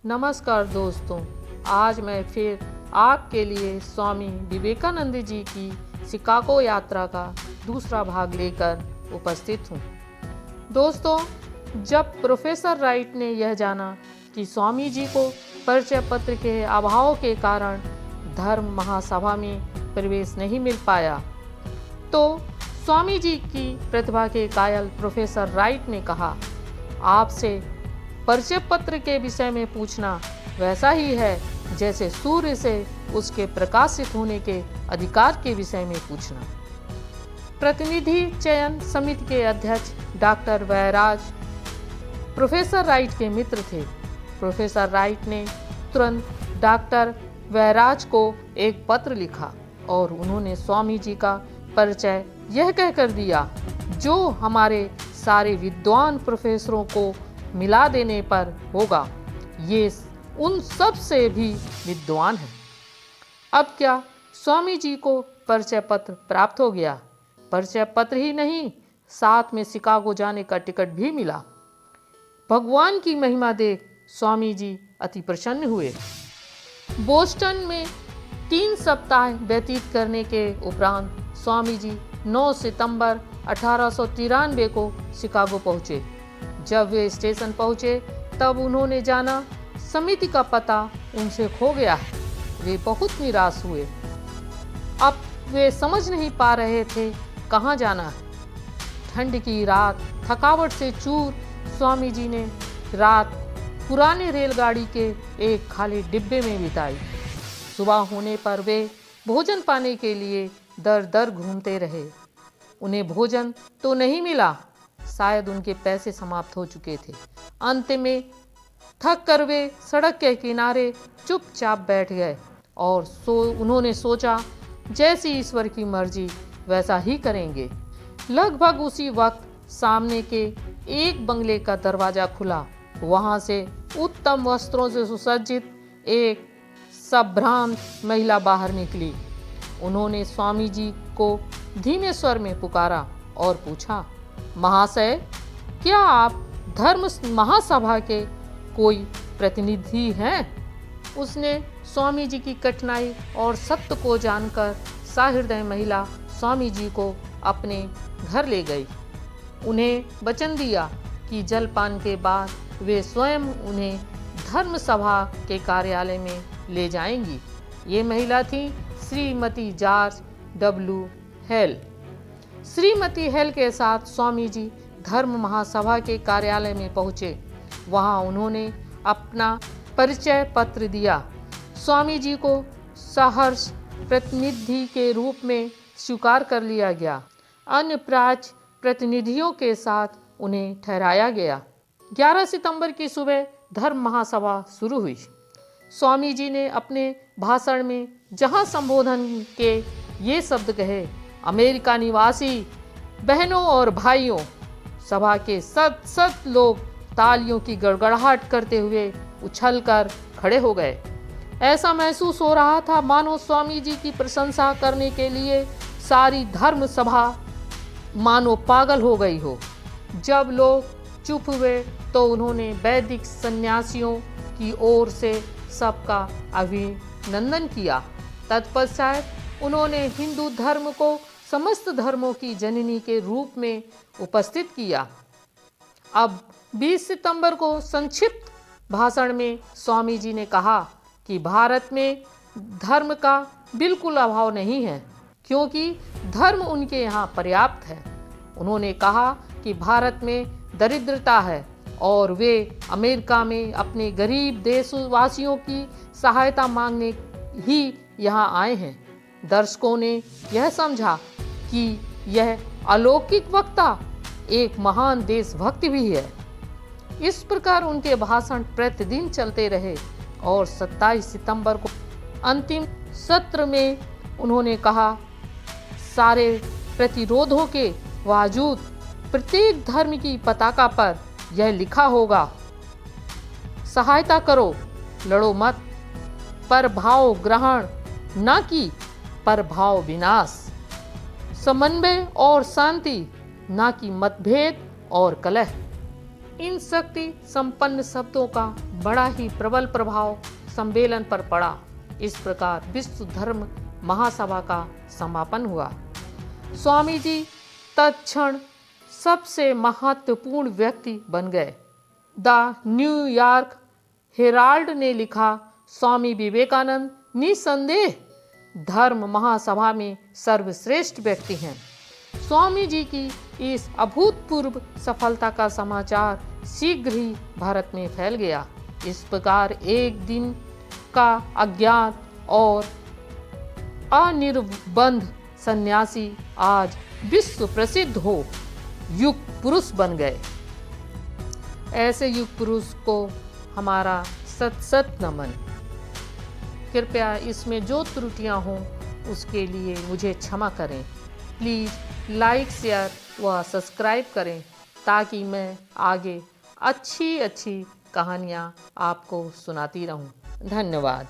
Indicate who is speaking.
Speaker 1: नमस्कार दोस्तों, आज मैं फिर आपके लिए स्वामी विवेकानंद जी की शिकागो यात्रा का दूसरा भाग लेकर उपस्थित हूँ। दोस्तों, जब प्रोफेसर राइट ने यह जाना कि स्वामी जी को परिचय पत्र के अभाव के कारण धर्म महासभा में प्रवेश नहीं मिल पाया, तो स्वामी जी की प्रतिभा के कायल प्रोफेसर राइट ने कहा, आपसे परिचय पत्र के विषय में पूछना वैसा ही है जैसे सूर्य से उसके प्रकाशित होने के अधिकार के विषय में पूछना। प्रतिनिधि चयन समिति के अध्यक्ष डॉक्टर वैराज प्रोफेसर राइट के मित्र थे। प्रोफेसर राइट ने तुरंत डॉक्टर वैराज को एक पत्र लिखा और उन्होंने स्वामी जी का परिचय यह कहकर दिया, जो हमारे सारे विद्वान प्रोफेसरों को मिला देने पर होगा, ये उन सब से भी विद्वान हैं। अब क्या स्वामी जी को परिचय पत्र प्राप्त हो गया? परिचय पत्र ही नहीं, साथ में शिकागो जाने का टिकट भी मिला। भगवान की महिमा देख स्वामी जी अति प्रसन्न हुए। बोस्टन में 3 सप्ताह व्यतीत करने के उपरांत स्वामी जी 9 सितंबर 1893 को शिकागो पहुँचे। जब वे स्टेशन पहुंचे तब उन्होंने जाना समिति का पता उनसे खो गया है। वे बहुत निराश हुए। अब वे समझ नहीं पा रहे थे कहाँ जाना है। ठंड की रात थकावट से चूर स्वामी जी ने रात पुराने रेलगाड़ी के एक खाली डिब्बे में बिताई। सुबह होने पर वे भोजन पाने के लिए दर दर घूमते रहे। उन्हें भोजन तो नहीं मिला, शायद उनके पैसे समाप्त हो चुके थे। अंत में थक कर वे सड़क के किनारे चुपचाप बैठ गए और उन्होंने सोचा, जैसी ईश्वर की मर्जी वैसा ही करेंगे। लगभग उसी वक्त सामने के एक बंगले का दरवाजा खुला। वहां से उत्तम वस्त्रों से सुसज्जित एक संभ्रांत महिला बाहर निकली। उन्होंने स्वामी जी को धीमे स्वर में पुकारा और पूछा, महाशय, क्या आप धर्म महासभा के कोई प्रतिनिधि हैं? उसने स्वामी जी की कठिनाई और सत्य को जानकर सहृदय महिला स्वामी जी को अपने घर ले गई। उन्हें वचन दिया कि जलपान के बाद वे स्वयं उन्हें धर्म सभा के कार्यालय में ले जाएंगी। ये महिला थी Shrimati George W hello. Shrimati hello के साथ स्वामी जी धर्म महासभा के कार्यालय में पहुंचे। वहां उन्होंने अपना परिचय पत्र दिया। स्वामी जी को सहर्ष प्रतिनिधि के रूप में स्वीकार कर लिया गया। अन्य प्राच्य प्रतिनिधियों के साथ उन्हें ठहराया गया। 11 सितंबर की सुबह धर्म महासभा शुरू हुई। स्वामी जी ने अपने भाषण में जहां संबोधन के ये शब्द कहे, अमेरिका निवासी बहनों और भाइयों, सभा के सत लोग तालियों की गड़गड़ाहट करते हुए उछलकर खड़े हो गए। ऐसा महसूस हो रहा था मानो स्वामी जी की प्रशंसा करने के लिए सारी धर्म सभा मानो पागल हो गई हो। जब लोग चुप हुए तो उन्होंने वैदिक सन्यासियों की ओर से सबका अभिनंदन किया। तत्पश्चात उन्होंने हिंदू धर्म को समस्त धर्मों की जननी के रूप में उपस्थित किया। अब 20 सितंबर को संक्षिप्त भाषण में स्वामी जी ने कहा कि भारत में धर्म का बिल्कुल अभाव नहीं है, क्योंकि धर्म उनके यहाँ पर्याप्त है। उन्होंने कहा कि भारत में दरिद्रता है और वे अमेरिका में अपने गरीब देशवासियों की सहायता मांगने ही यहाँ आए हैं। दर्शकों ने यह समझा कि यह अलौकिक वक्ता एक महान देशभक्त भी है। इस प्रकार उनके भाषण प्रतिदिन चलते रहे और 27 सितंबर को अंतिम सत्र में उन्होंने कहा, सारे प्रतिरोधों के बावजूद प्रत्येक धर्म की पताका पर यह लिखा होगा, सहायता करो, लड़ो मत, परभाव ग्रहण न कि परभाव विनाश, समन्वय और शांति न कि मतभेद और कलह। इन शक्ति संपन्न शब्दों का बड़ा ही प्रबल प्रभाव सम्मेलन पर पड़ा। इस प्रकार विश्व धर्म महासभा का समापन हुआ। स्वामी जी तत्क्षण सबसे महत्वपूर्ण व्यक्ति बन गए। द न्यूयॉर्क हेराल्ड ने लिखा, स्वामी विवेकानंद निसंदेह धर्म महासभा में सर्वश्रेष्ठ व्यक्ति हैं। स्वामी जी की इस अभूतपूर्व सफलता का समाचार शीघ्र ही भारत में फैल गया। इस प्रकार एक दिन का अज्ञात और अनिर्बंध सन्यासी आज विश्व प्रसिद्ध हो युग पुरुष बन गए। ऐसे युग पुरुष को हमारा सत सत नमन। कृपया इसमें जो त्रुटियां हों उसके लिए मुझे क्षमा करें। प्लीज़ लाइक, शेयर व सब्सक्राइब करें ताकि मैं आगे अच्छी अच्छी कहानियाँ आपको सुनाती रहूं। धन्यवाद।